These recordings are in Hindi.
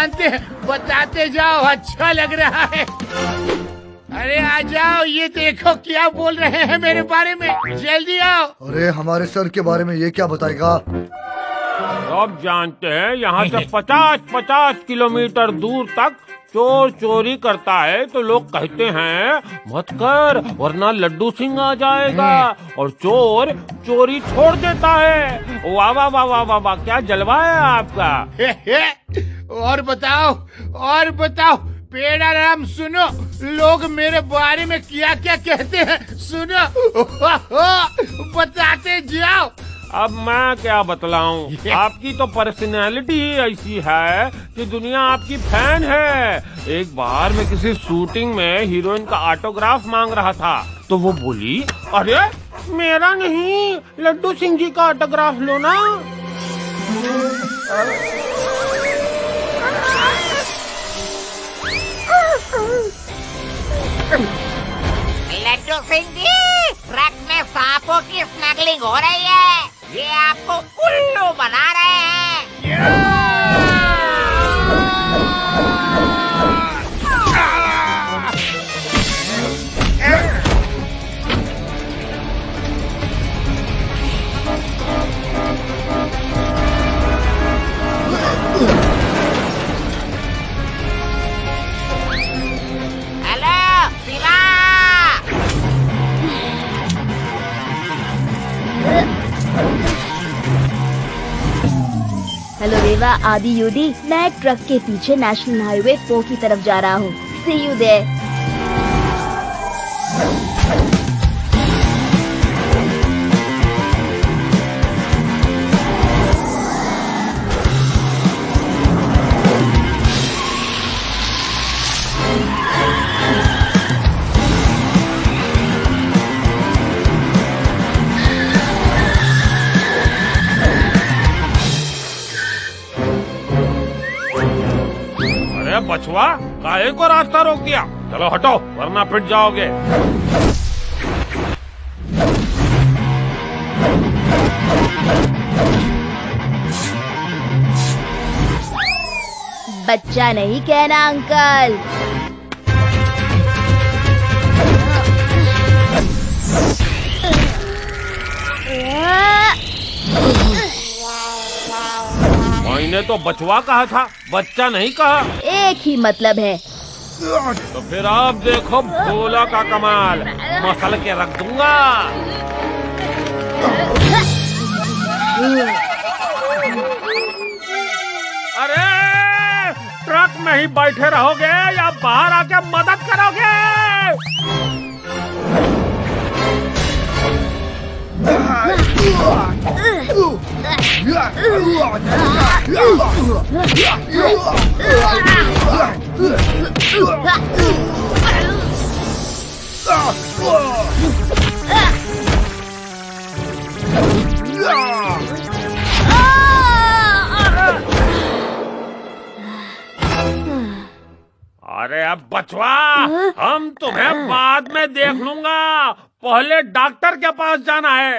जानते हैं, बताते जाओ, अच्छा लग रहा है। अरे आ जाओ, ये देखो क्या बोल रहे हैं मेरे बारे में, जल्दी आओ। अरे हमारे सर के बारे में ये क्या बताएगा? सब जानते हैं यहाँ से 50-50 किलोमीटर दूर तक चोर चोरी करता है तो लोग कहते हैं मत कर वरना लड्डू सिंह आ जाएगा, और चोर चोरी छोड़ देता है। वाह वाह वाह वाह वाह वाह, क्या जलवा है आपका। और बताओ पेड़ाराम, सुनो लोग मेरे बारे में क्या क्या कहते हैं, सुनो। बताते जाओ। अब मैं क्या बतलाऊं, आपकी तो पर्सनैलिटी ही ऐसी है कि दुनिया आपकी फैन है। एक बार मैं किसी शूटिंग में हीरोइन का ऑटोग्राफ मांग रहा था तो वो बोली, अरे मेरा नहीं, लड्डू सिंह जी का ऑटोग्राफ लो ना। लड्डू सिंह जी, ट्रक में सांपों की स्मगलिंग हो रही है, ये आपको उल्लू बना रहे हैं। हेलो शिवा। हेलो रेवा, आदि युदी, मैं एक ट्रक के पीछे नेशनल हाईवे 4 की तरफ जा रहा हूँ। See you there। बचवा, काहे को रास्ता रोक दिया? चलो हटो वरना पिट जाओगे। बच्चा नहीं कहना अंकल। मैंने तो बचवा कहा था, बच्चा नहीं कहा। एक ही मतलब है। तो फिर आप देखो भोला का कमाल, मसल के रख दूंगा। अरे ट्रक में ही बैठे रहोगे या बाहर आके मदद करोगे? अरे अब बचवा, हम तुम्हें बाद में देख लूंगा, पहले डॉक्टर के पास जाना है।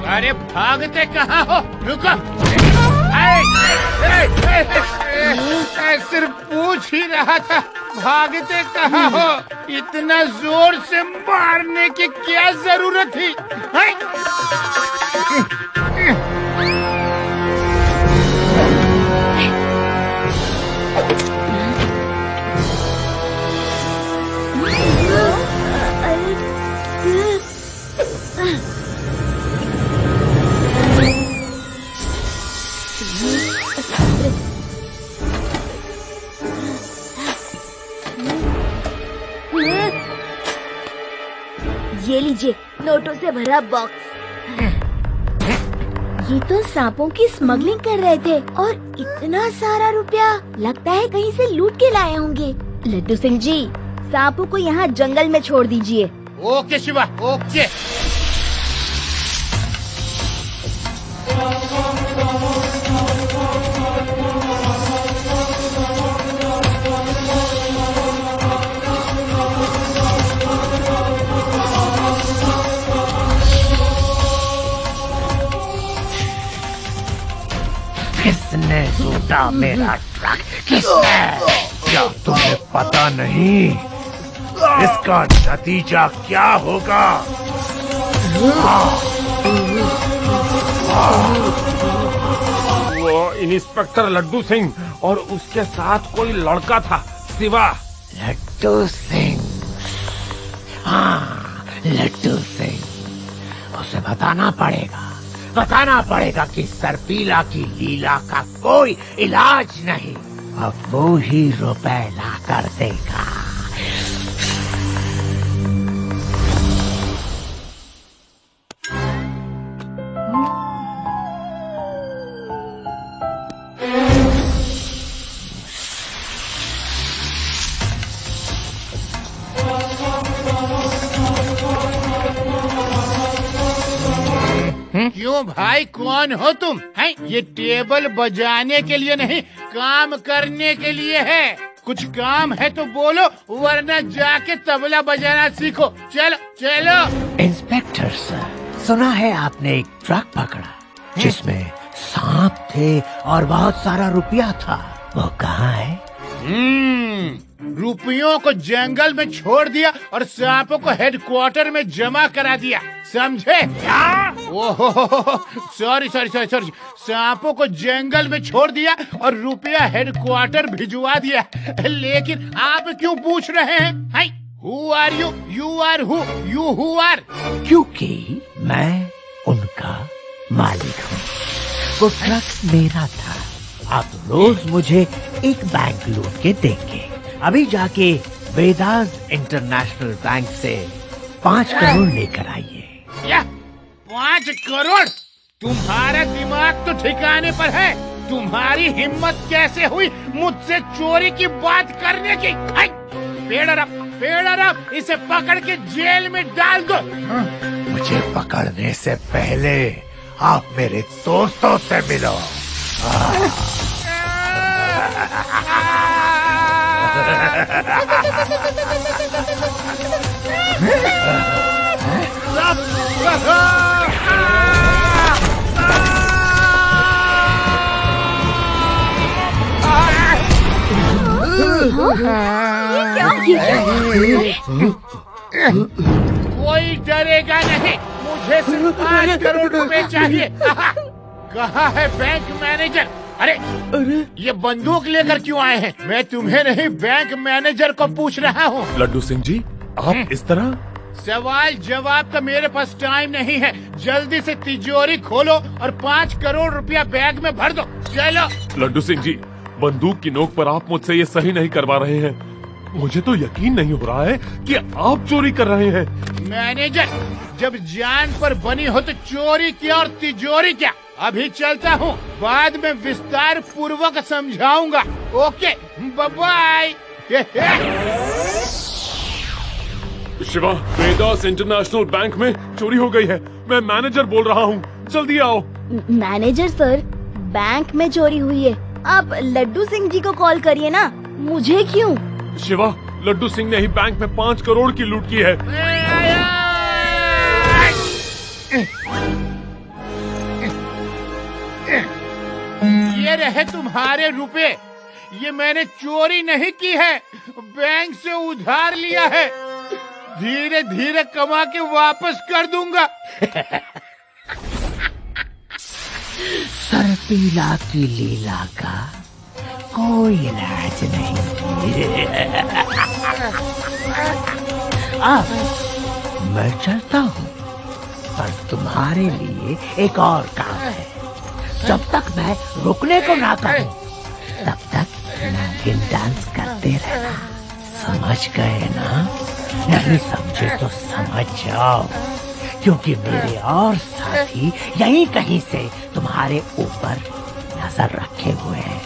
अरे भागते कहाँ हो, रुको। सिर्फ पूछ ही रहा था, भागते कहाँ हो? इतना जोर से मारने की क्या जरूरत थी? ये लीजिए, नोटों से भरा बॉक्स। ये तो सांपों की स्मगलिंग कर रहे थे और इतना सारा रुपया, लगता है कहीं से लूट के लाए होंगे। लड्डू सिंह जी, सांपों को यहाँ जंगल में छोड़ दीजिए। Okay Shiva, okay. किसने लूटा मेरा ट्रक? किसने? क्या तुम्हें पता नहीं इसका नतीजा क्या होगा? वो इंस्पेक्टर लड्डू सिंह और उसके साथ कोई लड़का था, शिवा। लड्डू सिंह, हाँ लड्डू सिंह। उसे बताना पड़ेगा कि सरपीला की लीला का कोई इलाज नहीं। अब वो ही रुपए ला कर देगा। क्यों भाई, कौन हो तुम? हैं? ये टेबल बजाने के लिए नहीं, काम करने के लिए है। कुछ काम है तो बोलो, वरना जाके तबला बजाना सीखो। चलो चलो। इंस्पेक्टर सर, सुना है आपने एक ट्रक पकड़ा जिसमें सांप थे और बहुत सारा रुपया था। वो कहाँ है? रुपयों को जंगल में छोड़ दिया और सांपों को हेडक्वार्टर में जमा करा दिया, समझे? ओहो, सॉरी। सांपों को जंगल में छोड़ दिया और रुपया हेडक्वार्टर भिजवा दिया। लेकिन आप क्यों पूछ रहे हैं? Who are you? You are who? You who are? क्योंकि मैं उनका मालिक हूँ। वो ट्रक मेरा था। आप रोज मुझे एक बैंक लूट के देंगे। अभी जाके वेदास इंटरनेशनल बैंक से 5 करोड़ लेकर आइए। क्या 5 करोड़? तुम्हारा दिमाग तो ठिकाने पर है। तुम्हारी हिम्मत कैसे हुई मुझसे चोरी की बात करने की? पेड़ अरब, इसे पकड़ के जेल में डाल दो। मुझे पकड़ने से पहले आप मेरे दोस्तों से मिलो। कोई डरेगा नहीं, मुझे सिर्फ 5 करोड़ रुपए चाहिए। कहाँ है बैंक मैनेजर? अरे ये बंदूक लेकर क्यों आए हैं? मैं तुम्हें नहीं, बैंक मैनेजर को पूछ रहा हूँ। लड्डू सिंह जी, आप इस तरह? सवाल जवाब का मेरे पास टाइम नहीं है। जल्दी से तिजोरी खोलो और 5 करोड़ रुपया बैग में भर दो। चलो। लड्डू सिंह जी, बंदूक की नोक पर आप मुझसे ये सही नहीं करवा रहे हैं। मुझे तो यकीन नहीं हो रहा है कि आप चोरी कर रहे हैं। मैनेजर, जब जान पर बनी हो तो चोरी क्या और तिजोरी क्या? अभी चलता हूँ, बाद में विस्तार पूर्वक समझाऊंगा। Okay, bye. Shiva, Vedas international bank में चोरी हो गई है। मैं मैनेजर बोल रहा हूँ, जल्दी आओ। मैनेजर सर, बैंक में चोरी हुई है। आप लड्डू सिंह जी को कॉल करिए ना, मुझे क्यों? शिवा, लड्डू सिंह ने ही बैंक में 5 करोड़ की लूट की है। ये रहे तुम्हारे रुपए। ये मैंने चोरी नहीं की है, बैंक से उधार लिया है। धीरे धीरे कमा के वापस कर दूंगा। सरपीला की लीला का कोई इलाज नहीं। अब मैं चलता हूँ, पर तुम्हारे लिए एक और काम है। जब तक मैं रुकने को ना कहूँ, तब तक नागिन डांस करते रहना। समझ गए ना? नहीं समझे तो समझ जाओ, क्योंकि मेरे और साथी यहीं कहीं से तुम्हारे ऊपर नजर रखे हुए हैं।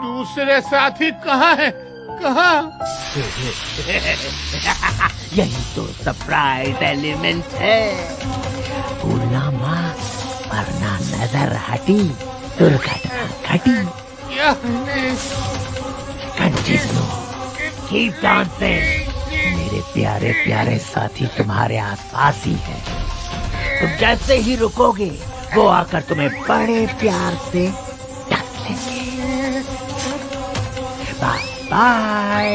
दूसरे साथी कहाँ है? कहाँ? यही तो सरप्राइज एलिमेंट है। भूलना मत, वरना नजर हटी दुर्घटना घटी। Continue, keep dancing. मेरे प्यारे प्यारे साथी तुम्हारे आसपास ही है। तुम जैसे ही रुकोगे, वो आकर तुम्हें बड़े प्यार से ढक लेंगे। Bye bye.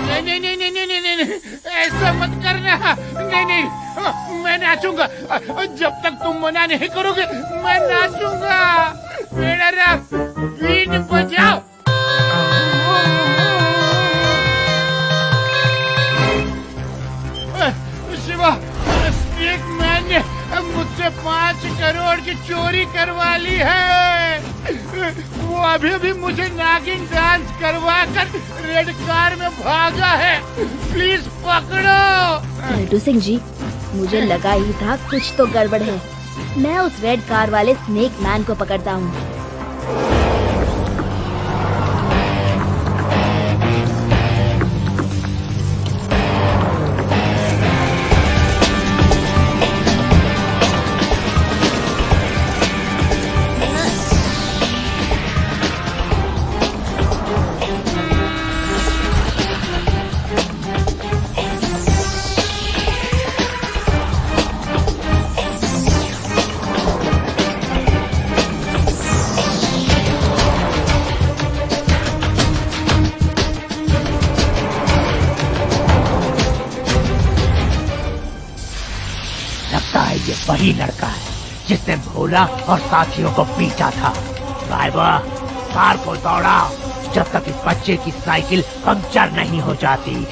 नहीं नहीं नहीं नहीं नहीं नहीं नहीं, ऐसा मत करना। नहीं नहीं, मैं नाचूंगा जब तक तुम मना नहीं करोगे। मैं नाचूंगा। मेरा रब बीन बजाओ। शिवा, स्नेक मैन ने मुझसे 5 करोड़ की चोरी करवा ली है। वो अभी भी मुझे नागिन डांस करवा कर रेड कार में भागा है। प्लीज पकड़ो। लड्डू सिंह जी, मुझे लगा ही था कुछ तो गड़बड़ है। मैं उस रेड कार वाले स्नेक मैन को पकड़ता हूँ। ये वही लड़का है जिसने भोला और साथियों को पीटा था। ड्राइवर, कार को दौड़ाओ जब तक इस बच्चे की साइकिल पंक्चर नहीं हो जाती।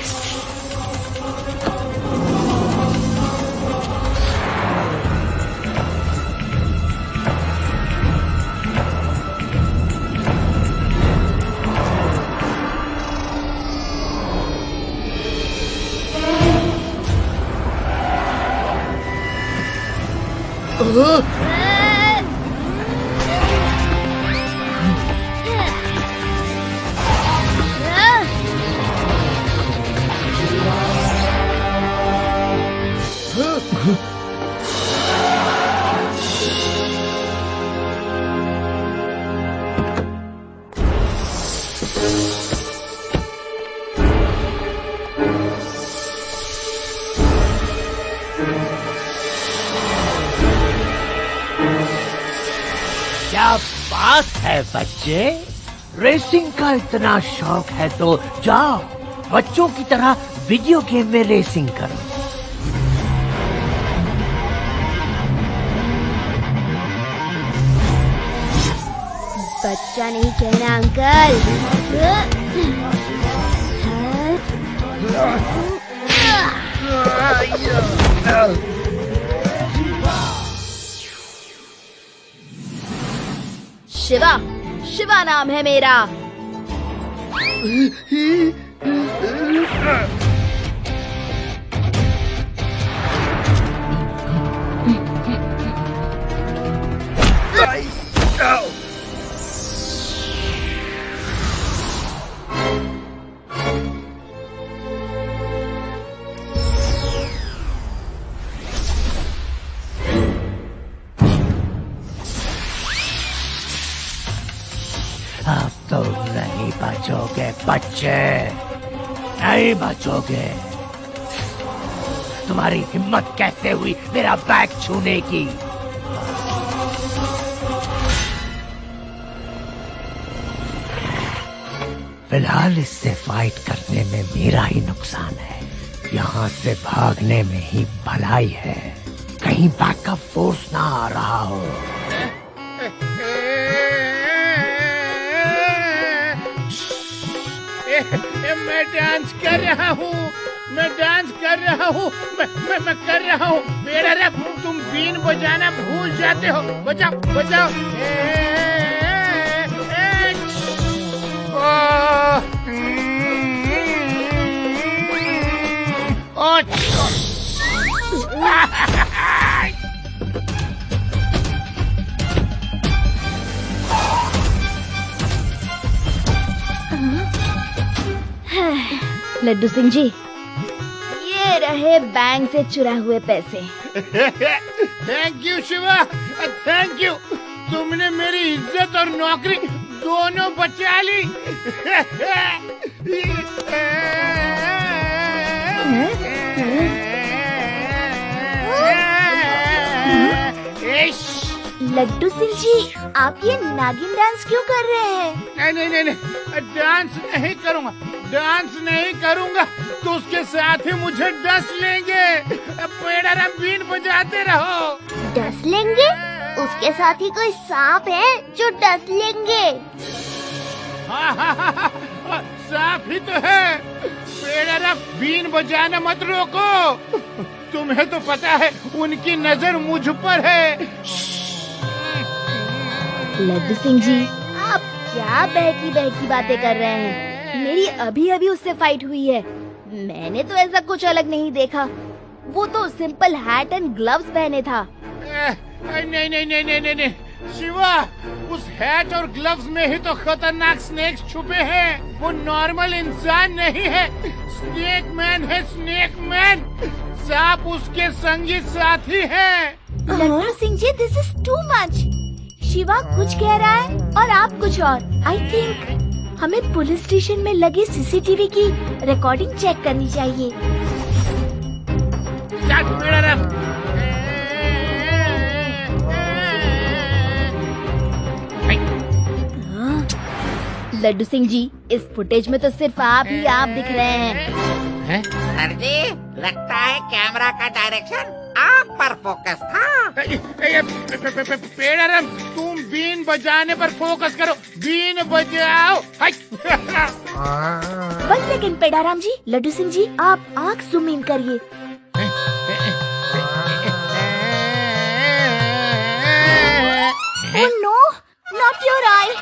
क्या बात है बच्चे, रेसिंग का इतना शौक है तो जाओ बच्चों की तरह वीडियो गेम में रेसिंग करो। बच्चा नहीं कहना अंकल। शिवा, शिवा नाम है मेरा। अब तुम नहीं बचोगे बच्चे, नहीं बचोगे। तुम्हारी हिम्मत कैसे हुई मेरा बैग छूने की? फिलहाल इससे फाइट करने में मेरा ही नुकसान है, यहाँ से भागने में ही भलाई है। कहीं बैकअप फोर्स ना आ रहा हो। मैं डांस कर रहा हूँ, मैं डांस कर रहा हूँ, मैं कर रहा हूँ। मेरा रब, तुम बीन बजाना भूल जाते हो। बजाओ बजाओ। लड्डू सिंह जी, ये रहे बैंक से चुराए हुए पैसे। Thank you Shiva, thank you. तुमने मेरी इज्जत और नौकरी दोनों बचा ली। लड्डू सिंह जी, आप ये नागिन डांस क्यों कर रहे हैं? नहीं, डांस नहीं करूँगा, डांस नहीं करूँगा तो उसके साथ ही मुझे डस लेंगे। पेड़ा बीन बजाते रहो। डस लेंगे? उसके साथ ही कोई सांप है जो डस लेंगे? हाँ, सांप ही तो है। पेड़ा बीन बजाना मत रोको। तुम्हें तो पता है उनकी नजर मुझ पर है। लड्डू सिंह जी, आप क्या बहकी बातें कर रहे हैं? मेरी अभी उससे फाइट हुई है। मैंने तो ऐसा कुछ अलग नहीं देखा। वो तो सिंपल हैट एंड ग्लव्स पहने था। नहीं, शिवा, उस हैट और ग्लव्स में ही तो खतरनाक स्नेक्स छुपे हैं। वो नॉर्मल इंसान नहीं है, स्नेक मैन है, स्नेक मैन। सांप उसके संगी साथी हैं। Laddu Singh ji, this is too much. Shiva कुछ कह रहा है और आप कुछ और। आई थिंक हमें पुलिस स्टेशन में लगे सीसीटीवी की रिकॉर्डिंग चेक करनी चाहिए। लड्डू सिंह जी, इस फुटेज में तो सिर्फ आप दिख रहे हैं। सर जी, लगता है कैमरा का डायरेक्शन आप पर फोकस था। पेड़ाराम, तुम बीन बजाने पर फोकस करो। बीन बजाओ। 1 सेकंड पेड़ाराम जी। लड्डू सिंह जी, आप आँख जूम इन करिए। Oh no, not your eye.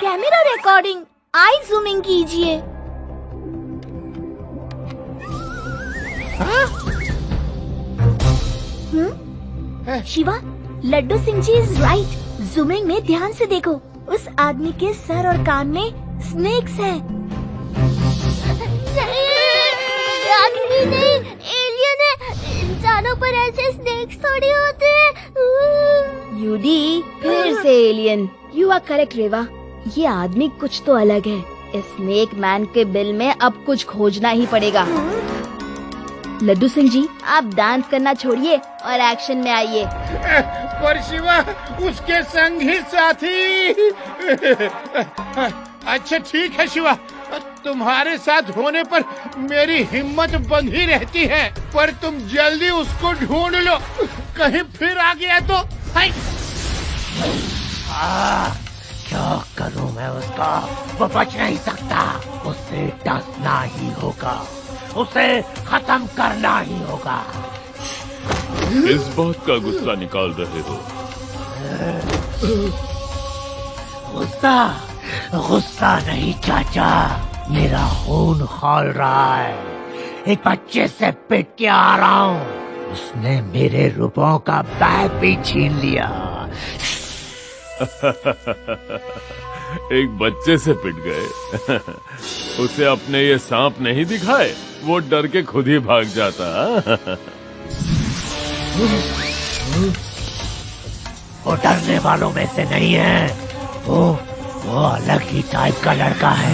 Camera recording, I zooming कीजिए। शिवा, लड्डू सिंह जी इज राइट। जूमिंग में ध्यान से देखो, उस आदमी के सर और कान में स्नेक्स हैं। नहीं, एलियन है। इंसानों पर ऐसे स्नेक्स थोड़ी होते हैं। यूडी, फिर से एलियन। यू आर करेक्ट रेवा, ये आदमी कुछ तो अलग है। इस स्नेक मैन के बिल में अब कुछ खोजना ही पड़ेगा। लड्डू सिंह जी, आप डांस करना छोड़िए और एक्शन में आइए। पर शिवा, उसके संगी साथी। अच्छा ठीक है शिवा, तुम्हारे साथ होने पर मेरी हिम्मत बंधी रहती है, पर तुम जल्दी उसको ढूंढ लो, कहीं फिर आ गया तो। क्या करूं मैं उसका? वो बच नहीं सकता। उसे डसना ही होगा, उसे खत्म करना ही होगा। इस बात का गुस्सा निकाल रहे हो? गुस्सा नहीं चाचा, मेरा खून खौल रहा है। एक बच्चे से पिट के आ रहा हूँ। उसने मेरे रुपयों का बैग भी छीन लिया। एक बच्चे से पिट गए? उसे अपने ये सांप नहीं दिखाए? वो डर के खुद ही भाग जाता। वो डरने वालों में से नहीं है। वो अलग ही टाइप का लड़का है।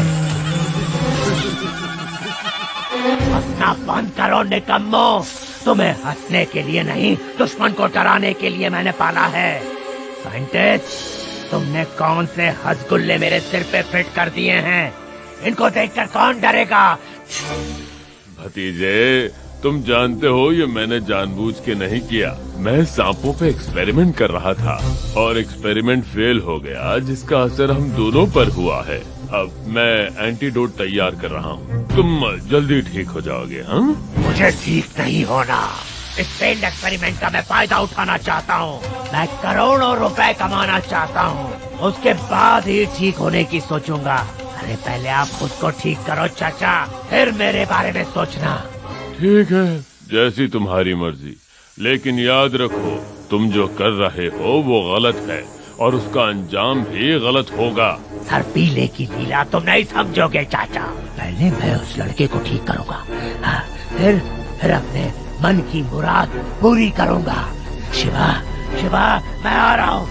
हंसना बंद करो निकम्मो। तुम्हें हंसने के लिए नहीं, दुश्मन को डराने के लिए मैंने पाला है। साइंटिस्ट, तुमने कौन से हंसगुल्ले मेरे सिर पे फिट कर दिए हैं? इनको देखकर कौन डरेगा? भतीजे, तुम जानते हो ये मैंने जानबूझ के नहीं किया। मैं सांपों पे एक्सपेरिमेंट कर रहा था और एक्सपेरिमेंट फेल हो गया, जिसका असर हम दोनों पर हुआ है। अब मैं एंटीडोट तैयार कर रहा हूँ। तुम जल्दी ठीक हो जाओगे। हाँ, मुझे ठीक नहीं होना। इस फेल्ड एक्सपेरिमेंट का मैं फायदा उठाना चाहता हूँ। मैं करोड़ों रुपए कमाना चाहता हूँ, उसके बाद ही ठीक होने की सोचूंगा। अरे पहले आप खुद को ठीक करो चाचा, फिर मेरे बारे में सोचना। ठीक है, जैसी तुम्हारी मर्जी, लेकिन याद रखो तुम जो कर रहे हो वो गलत है और उसका अंजाम भी गलत होगा। सर पीले की लीला तुम नहीं समझोगे चाचा। पहले मैं उस लड़के को ठीक करूंगा, फिर अपने मन की मुराद पूरी करूंगा। शिवा, मैं आ रहा हूँ।